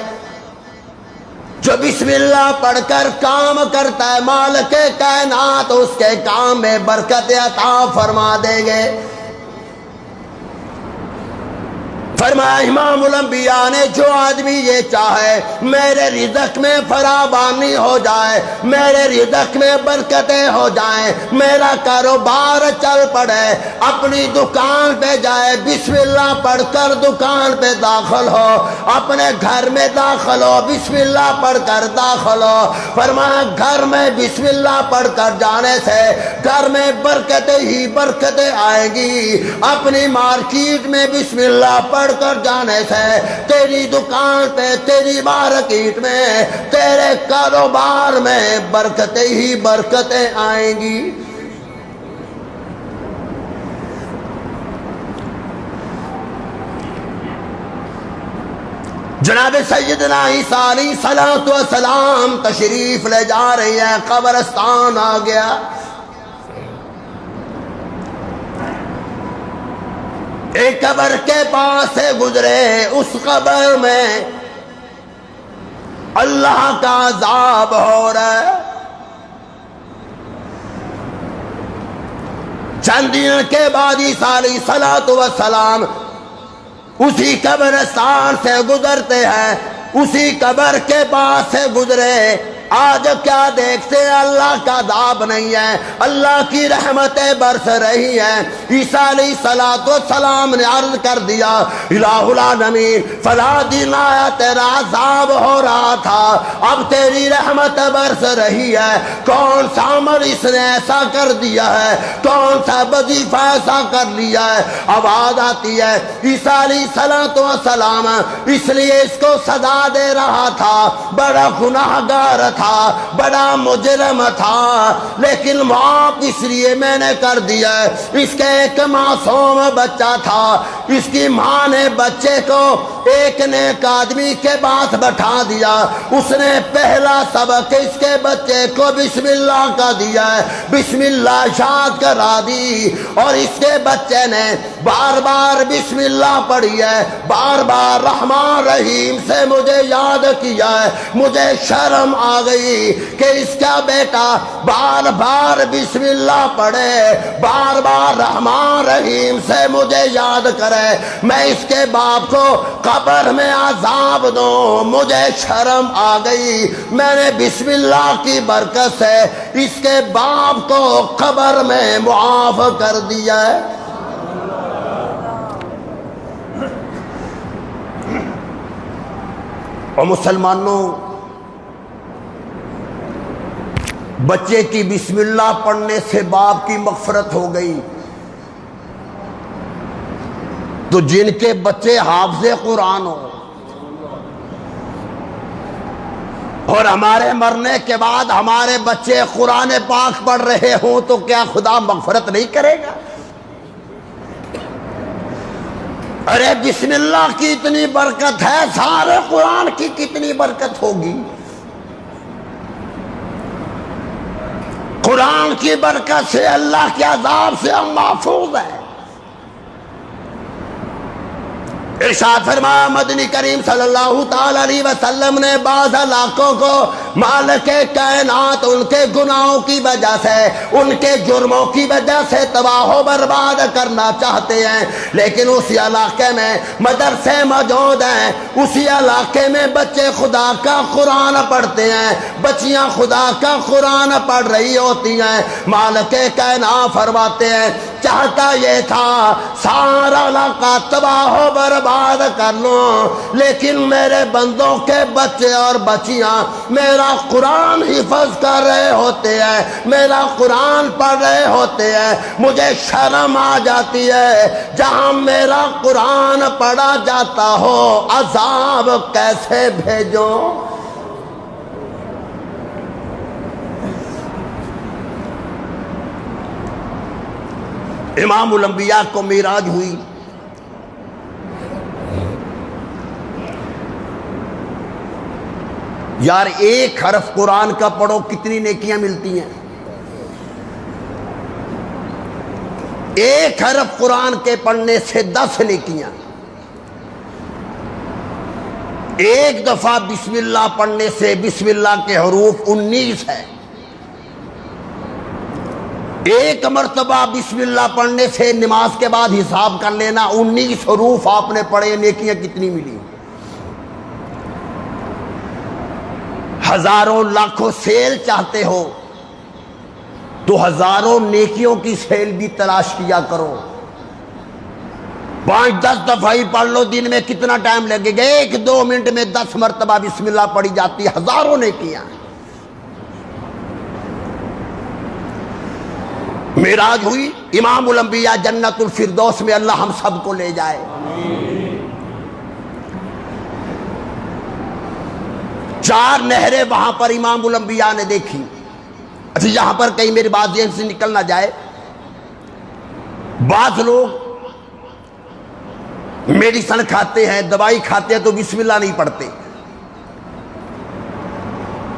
جو بسم اللہ پڑھ کر کام کرتا ہے مالک کائنات اس کے کام میں برکت عطا فرما دیں گے۔ فرمایا امام الانبیاء نے، جو آدمی یہ چاہے میرے رزق میں فراوانی ہو جائے، میرے رزق میں برکتیں ہو جائیں، میرا کاروبار چل پڑے، اپنی دکان پہ جائے، بسم اللہ پڑھ کر دکان پہ داخل ہو، اپنے گھر میں داخل ہو، بسم اللہ پڑھ کر داخل ہو۔ فرمایا گھر میں بسم اللہ پڑھ کر جانے سے گھر میں برکتیں ہی برکتیں آئیں گی، اپنی مارکیٹ میں بسم اللہ پڑھ کر جانے سے تیری دکان پہ، تیری مارکیٹ میں، تیرے کاروبار میں برکتیں ہی برکتیں آئیں گی۔ جناب سیدنا عیسیٰ علیہ السلام تشریف لے جا رہی ہے، قبرستان آ گیا۔ ایک قبر کے پاس سے گزرے، اس قبر میں اللہ کا عذاب ہو رہا ہے۔ چند دن کے بعد عیسیٰ علیہ السلام اسی قبرستان سے گزرتے ہیں، اسی قبر کے پاس سے گزرے۔ آج کیا دیکھتے ہیں؟ اللہ کا عذاب نہیں ہے، اللہ کی رحمتیں برس رہی ہیں۔ عیسیٰ علیہ السلام نے عرض کر دیا، الہ العالمین فلاں دن آیا تیرا عذاب ہو رہا تھا، اب تیری رحمت برس رہی ہے، کون سا عمل اس نے ایسا کر دیا ہے، کون سا وظیفہ ایسا کر لیا ہے؟ آواز آتی ہے عیسیٰ علیہ السلام اس لیے اس کو سزا دے رہا تھا، بڑا گناہگار تھا، بڑا مجرم تھا، لیکن معاف اس لیے میں نے کر دیا ہے۔ اس کے ایک معصوم بچہ تھا، اس کی ماں نے بچے کو ایک نیک آدمی کے پاس بٹھا دیا، اس نے پہلا سبق اس کے بچے کو بسم اللہ کا دیا ہے، بسم اللہ شاد کرا دی، اور اس کے بچے نے بار بار بسم اللہ پڑھی ہے، بار بار رحمان رحیم سے مجھے یاد کیا ہے، مجھے شرم آ گئی کہ اس کا بیٹا بار بار بسم اللہ پڑھے، بار بار رحمان رحیم سے مجھے یاد کرے، میں اس کے باپ کو قبر میں عذاب دوں، مجھے شرم آ گئی، میں نے بسم اللہ کی برکت سے اس کے باپ کو قبر میں معاف کر دیا ہے۔ اور مسلمانوں، بچے کی بسم اللہ پڑھنے سے باپ کی مغفرت ہو گئی، تو جن کے بچے حافظ قرآن ہو اور ہمارے مرنے کے بعد ہمارے بچے قرآن پاک پڑھ رہے ہوں تو کیا خدا مغفرت نہیں کرے گا؟ ارے بسم اللہ کی اتنی برکت ہے، سارے قرآن کی کتنی برکت ہوگی؟ قرآن کی برکت سے اللہ کے عذاب سے ہم محفوظ ہیں۔ ارشاد فرمایا مدنی کریم صلی اللہ تعالی علیہ وسلم نے بعض علاقوں کو مالک کائنات ان کے گناہوں کی وجہ سے، ان کے جرموں کی وجہ سے تباہ و برباد کرنا چاہتے ہیں، لیکن اسی علاقے میں مدرسے موجود ہیں، اسی علاقے میں بچے خدا کا قرآن پڑھتے ہیں، بچیاں خدا کا قرآن پڑھ رہی ہوتی ہیں۔ مالک کائنات فرماتے ہیں چاہتا یہ تھا سارا علاقہ تباہ و برباد کر لوں، لیکن میرے بندوں کے بچے اور بچیاں میرا قرآن حفظ کر رہے ہوتے ہیں، میرا قرآن پڑھ رہے ہوتے ہیں، مجھے شرم آ جاتی ہے جہاں میرا قرآن پڑھا جاتا ہو عذاب کیسے بھیجوں؟ امام الانبیاء کو معراج ہوئی، یار ایک حرف قرآن کا پڑھو کتنی نیکیاں ملتی ہیں؟ ایک حرف قرآن کے پڑھنے سے 10 نیکیاں، ایک دفعہ بسم اللہ پڑھنے سے بسم اللہ کے حروف 19 ہے، ایک مرتبہ بسم اللہ پڑھنے سے نماز کے بعد حساب کر لینا 19 حروف آپ نے پڑھے، نیکیاں کتنی ملی؟ ہزاروں لاکھوں سیل چاہتے ہو تو ہزاروں نیکیوں کی سیل بھی تلاش کیا کرو، 5-10 دفعہ ہی پڑھ لو، دن میں کتنا ٹائم لگے گا؟ 1-2 منٹ میں 10 مرتبہ بسم اللہ پڑھی جاتی ہے، ہزاروں نیکیاں۔ معراج ہوئی، امام الانبیاء جنت الفردوس میں اللہ ہم سب کو لے جائے۔ 4 نہریں وہاں پر امام الانبیاء نے دیکھی۔ اچھا یہاں پر کہیں میری بات ذہن سے نکل نہ جائے، بعض لوگ میڈیسن کھاتے ہیں، دوائی کھاتے ہیں تو بسم اللہ نہیں پڑھتے،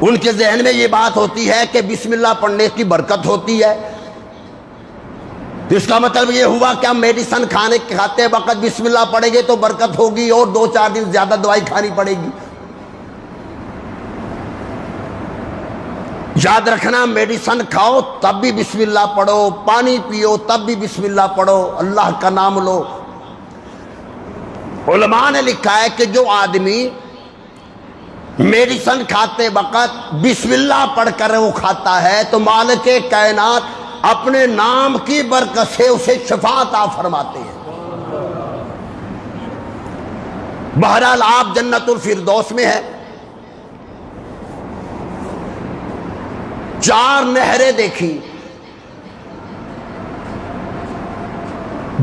ان کے ذہن میں یہ بات ہوتی ہے کہ بسم اللہ پڑھنے کی برکت ہوتی ہے، اس کا مطلب یہ ہوا کہ ہم میڈیسن کھاتے وقت بسم اللہ پڑھیں گے تو برکت ہوگی اور 2-4 دن زیادہ دوائی کھانی پڑے گی۔ یاد رکھنا، میڈیسن کھاؤ تب بھی بسم اللہ پڑھو، پانی پیو تب بھی بسم اللہ پڑھو، اللہ کا نام لو۔ علماء نے لکھا ہے کہ جو آدمی میڈیسن کھاتے وقت بسم اللہ پڑھ کر وہ کھاتا ہے تو مالک کائنات اپنے نام کی برکت سے اسے شفا عطا فرماتے ہیں۔ بہرحال آپ جنت الفردوس میں ہے، 4 نہریں دیکھی،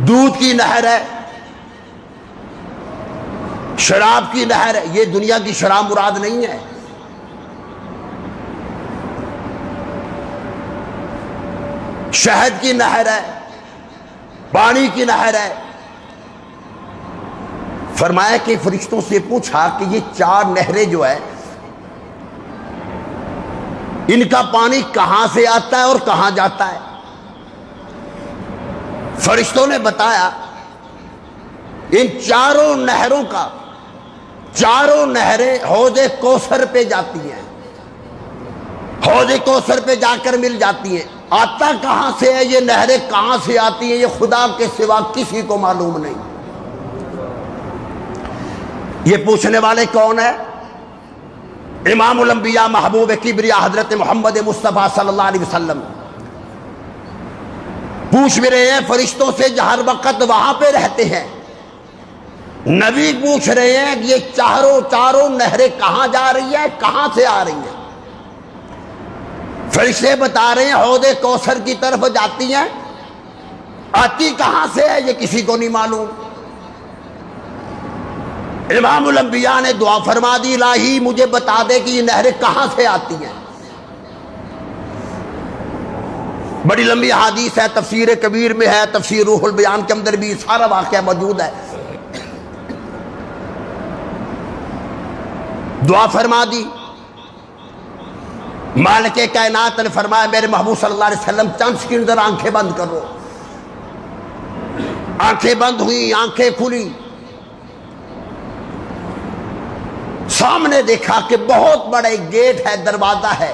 دودھ کی نہر ہے، شراب کی نہر ہے، یہ دنیا کی شراب مراد نہیں ہے، شہد کی نہر ہے، پانی کی نہر ہے۔ فرمایا کہ فرشتوں سے پوچھا کہ یہ 4 نہریں جو ہے ان کا پانی کہاں سے آتا ہے اور کہاں جاتا ہے؟ فرشتوں نے بتایا ان 4 نہروں کا 4 نہریں حوض کوثر پہ جاتی ہیں، حوض کوثر پہ جا کر مل جاتی ہیں. آتا کہاں سے ہے یہ نہریں، کہاں سے آتی ہیں، یہ خدا کے سوا کسی کو معلوم نہیں. یہ پوچھنے والے کون ہیں؟ امام الانبیاء محبوب کبریا حضرت محمد مصطفیٰ صلی اللہ علیہ وسلم پوچھ بھی رہے ہیں فرشتوں سے جو ہر وقت وہاں پہ رہتے ہیں. نبی پوچھ رہے ہیں کہ یہ چاروں نہریں کہاں جا رہی ہیں، کہاں سے آ رہی ہیں. فرشتے بتا رہے ہیں حوض کوثر کی طرف جاتی ہیں. آتی کہاں سے ہے یہ کسی کو نہیں معلوم. امام الانبیاء نے دعا فرما دی، الہی مجھے بتا دے کہ یہ نہریں کہاں سے آتی ہیں. بڑی لمبی حدیث ہے، تفسیر کبیر میں ہے، تفسیر روح البیان کے اندر بھی سارا واقعہ موجود ہے. دعا فرما دی. مالک کائنات نے فرمایا میرے محبوب صلی اللہ علیہ وسلم چند سیکنڈ ذرا آنکھیں بند کرو. آنکھیں بند ہوئی، آنکھیں کھلی، سامنے دیکھا کہ بہت بڑا ایک گیٹ ہے، دروازہ ہے.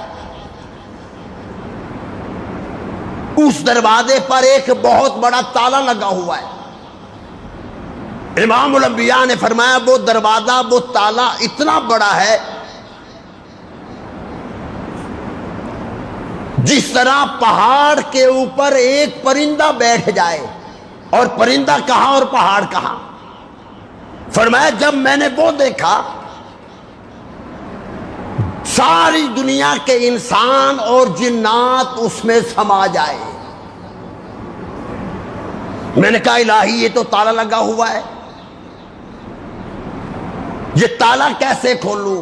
اس دروازے پر ایک بہت بڑا تالا لگا ہوا ہے. امام الانبیاء نے فرمایا وہ دروازہ، وہ تالا اتنا بڑا ہے جس طرح پہاڑ کے اوپر ایک پرندہ بیٹھ جائے، اور پرندہ کہاں اور پہاڑ کہاں. فرمایا جب میں نے وہ دیکھا ساری دنیا کے انسان اور جنات اس میں سما جائے. میں نے کہا الہی یہ تو تالا لگا ہوا ہے، یہ تالا کیسے کھولوں.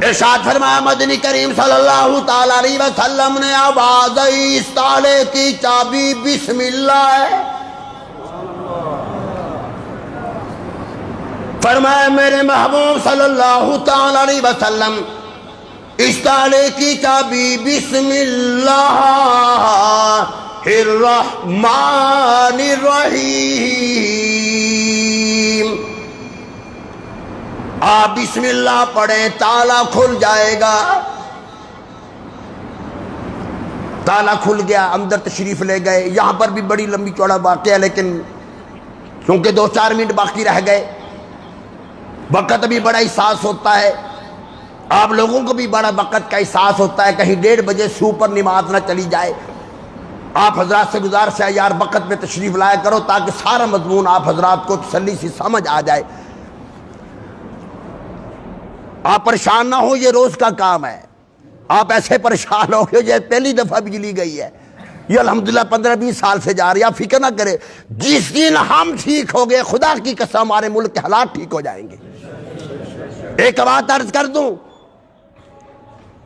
ارشاد فرمایا مدنی کریم صلی اللہ تعالی علیہ وسلم نے آواز آئی اس تالے کی چابی بسم اللہ ہے. فرمایا میرے محبوب صلی اللہ تعالی علیہ وسلم اس تالے کی چابی بسم اللہ الرحمن الرحیم. آپ بسم اللہ پڑھیں تالا کھل جائے گا. تالا کھل گیا، اندر تشریف لے گئے. یہاں پر بھی بڑی لمبی چوڑا واقعہ ہے، لیکن کیونکہ 2-4 منٹ باقی رہ گئے، وقت بھی بڑا احساس ہوتا ہے، آپ لوگوں کو بھی بڑا وقت کا احساس ہوتا ہے، کہیں 1:30 بجے سے اوپر نماز نہ چلی جائے. آپ حضرات سے گزارش ہے یار وقت میں تشریف لایا کرو تاکہ سارا مضمون آپ حضرات کو تسلی سے سمجھ آ جائے. آپ پریشان نہ ہو، یہ روز کا کام ہے. آپ ایسے پریشان ہو کہ یہ پہلی دفعہ بجلی گئی ہے، یہ الحمدللہ 15-20 سال سے جا رہی ہے. آپ فکر نہ کرے، جس دن ہم ٹھیک ہو گئے خدا کی قسم ہمارے ملک کے حالات ٹھیک ہو جائیں گے. ایک بات عرض کر دوں،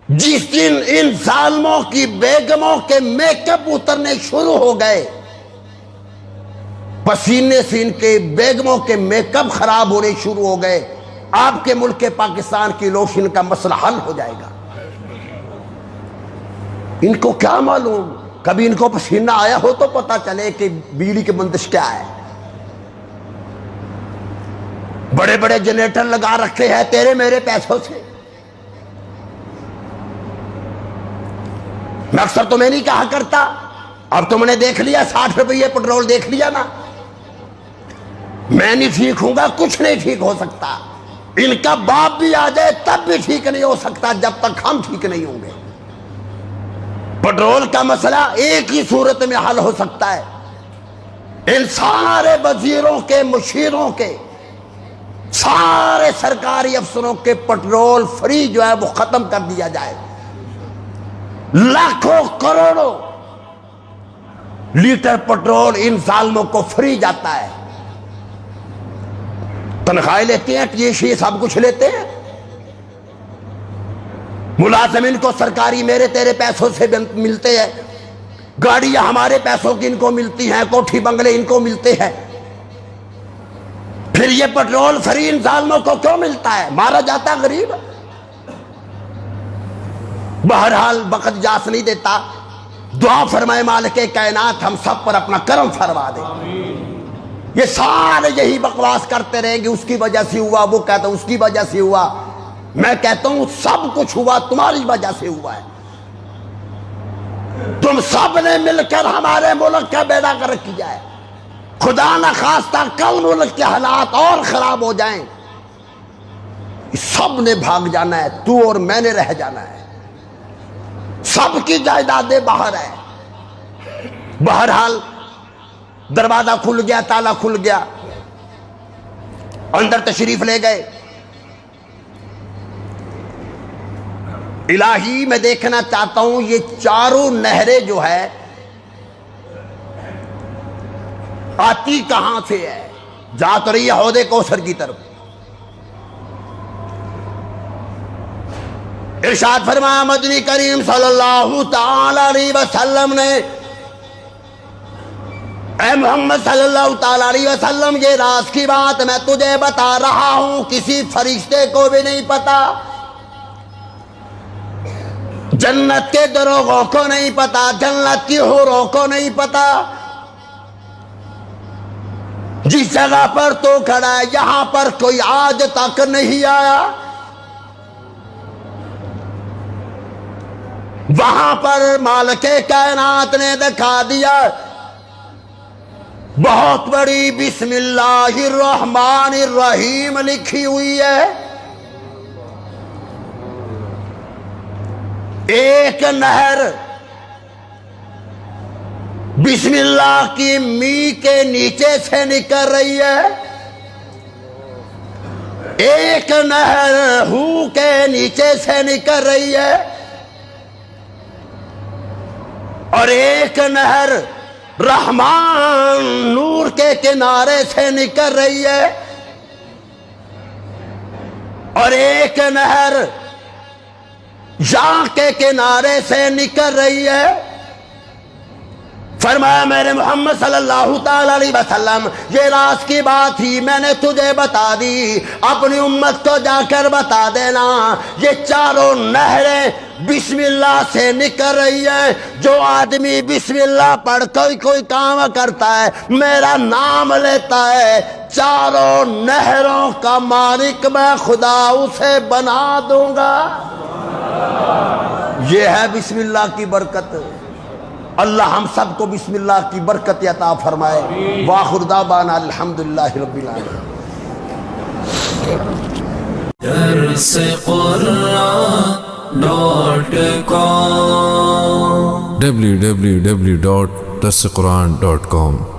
جس دن ان ظالموں کی بیگموں کے میک اپ اترنے شروع ہو گئے، پسینے سے ان کے بیگموں کے میک اپ خراب ہونے شروع ہو گئے، آپ کے ملک پاکستان کی لوشن کا مسئلہ حل ہو جائے گا. ان کو کیا معلوم، کبھی ان کو پسینہ آیا ہو تو پتا چلے کہ بجلی کی بندش کیا ہے. بڑے بڑے جنریٹر لگا رکھے ہیں تیرے میرے پیسوں سے. میں اکثر تو میں نہیں کہا کرتا، اب تم نے دیکھ لیا 60 روپے پٹرول دیکھ لیا نا. میں نہیں ٹھیک ہوں گا، کچھ نہیں ٹھیک ہو سکتا. ان کا باپ بھی آ جائے تب بھی ٹھیک نہیں ہو سکتا جب تک ہم ٹھیک نہیں ہوں گے. پٹرول کا مسئلہ ایک ہی صورت میں حل ہو سکتا ہے، ان سارے وزیروں کے، مشیروں کے، سارے سرکاری افسروں کے پٹرول فری جو ہے وہ ختم کر دیا جائے. لاکھوں کروڑوں لیٹر پٹرول ان ظالموں کو فری جاتا ہے. تنخواہیں لیتے ہیں، یہ سب کچھ لیتے ہیں. ملازمین کو سرکاری میرے تیرے پیسوں سے ملتے ہیں، گاڑیاں ہمارے پیسوں کی ان کو ملتی ہیں، کوٹھی بنگلے ان کو ملتے ہیں. پھر یہ پٹرول فری ان ظالموں کو کیوں ملتا ہے؟ مارا جاتا غریب. بہرحال وقت اجازت نہیں دیتا. دعا فرمائے مالک کائنات ہم سب پر اپنا کرم فرما دے. یہ سارے یہی بکواس کرتے رہیں گے، اس کی وجہ سے ہوا، وہ کہتا اس کی وجہ سے ہوا. میں کہتا ہوں سب کچھ ہوا تمہاری وجہ سے ہوا ہے. تم سب نے مل کر ہمارے ملک کا بیڑا غرق کیا ہے. خدا نہ خواستہ کل ملک کے حالات اور خراب ہو جائیں، سب نے بھاگ جانا ہے، تو اور میں نے رہ جانا ہے. سب کی جائیدادیں باہر ہے. بہرحال دروازہ کھل گیا، تالا کھل گیا، اندر تشریف لے گئے. الہی میں دیکھنا چاہتا ہوں یہ چاروں نہریں جو ہے آتی کہاں سے ہے؟ جا تو رہی ہے حوض کوثر کی طرف. ارشاد فرمایا مدنی کریم صلی اللہ تعالی علیہ وسلم نے، اے محمد صلی اللہ تعالی علیہ وسلم، یہ راز کی بات میں تجھے بتا رہا ہوں، کسی فرشتے کو بھی نہیں پتا، جنت کے دروغوں کو نہیں پتا، جنت کی حوروں کو نہیں پتا. جس جگہ پر تو کھڑا ہے یہاں پر کوئی آج تک نہیں آیا. وہاں پر مالک کائنات نے دکھا دیا بہت بڑی بسم اللہ الرحمن الرحیم لکھی ہوئی ہے. ایک نہر بسم اللہ کی می کے نیچے سے نکل رہی ہے، ایک نہر ہو کے نیچے سے نکل رہی ہے، اور ایک نہر رحمان نور کے کنارے سے نکل رہی ہے، اور ایک نہر جاں کے کنارے سے نکل رہی ہے. فرمایا میرے محمد صلی اللہ تعالی علیہ وسلم یہ راز کی بات ہی میں نے تجھے بتا دی، اپنی امت کو جا کر بتا دینا یہ چاروں نہریں بسم اللہ سے نکل رہی ہے. جو آدمی بسم اللہ پڑھ کوئی کام کرتا ہے، میرا نام لیتا ہے، چاروں نہروں کا مالک میں خدا اسے بنا دوں گا. یہ ہے بسم اللہ کی برکت. اللہ ہم سب کو بسم اللہ کی برکت عطا فرمائے. وآخر دعوانا الحمدللہ رب العالمین. درس قرآن www.darsequran.com